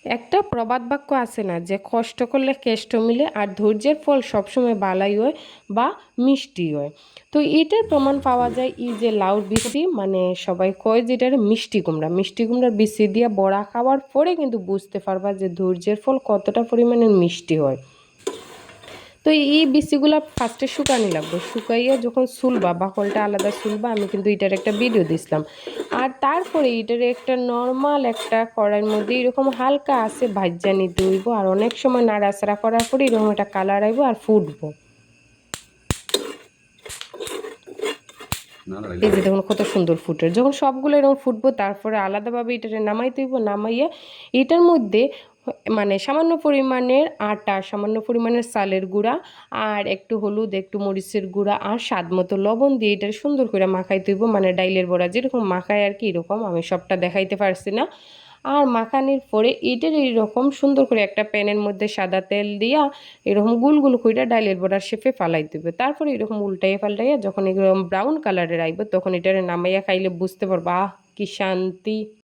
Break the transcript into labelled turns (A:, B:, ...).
A: একটা প্রবাদ বাক্য আছে না যে কষ্ট করলে কেষ্ট মিলে আর ধৈর্যের ফল সবসময় বালাই হয় বা মিষ্টি হয়। তো এটার প্রমাণ পাওয়া যায় এই যে লাউর বিচি, মানে সবাই কয় যে এটার মিষ্টি কুমড়ার বিচি দিয়ে বড়া খাওয়ার পরে কিন্তু বুঝতে পারবা যে ধৈর্যের ফল কতটা পরিমাণে মিষ্টি হয়। তো এই বিচিগুলা ফার্স্টে শুকানি লাগবে, শুকাইয়া যখন সুলবা বাকলটা আলাদা সুলবা, আমি কিন্তু এটার একটা ভিডিও দিছিলাম। আর তারপরে এটার একটা নর্মাল একটা কড়াইয়ের মধ্যে এরকম হালকা আছে ভাজ্যা নিতে হইব, আর অনেক সময় নাড়াচাড়া করার পরে এরকম একটা কালার আইব আর ফুটবো। এই যে দেখুন কত সুন্দর ফুটে, যখন সবগুলো এরকম ফুটবো তারপরে আলাদাভাবে এটাকে নামাইতে হইব। নামাইয়া এটার মধ্যে মানে সামান্য পরিমাণের আটা, সামান্য পরিমাণের চালের গুঁড়া, আর একটু হলুদ, একটু মরিচের গুঁড়া আর স্বাদ মতো লবণ দিয়ে এটা সুন্দর করে মাখাইতে হইব। মানে ডাইলের বড়া যেরকম মাখায় আর কি, এরকম আমি সবটা দেখাইতে পারছি না। আর মাখানির পরে এটার এইরকম সুন্দর করে একটা প্যানের মধ্যে সাদা তেল দিয়া এরকম গুল গুল কইরা ডাইলের বড়ার শেপে ফালাই দিবে। তারপরে এরকম উল্টাইয়া পাল্টাইয়া যখন এরকম ব্রাউন কালারের আইব তখন এটারে নামাইয়া খাইলে বুঝতে পারবা আহ কি শান্তি।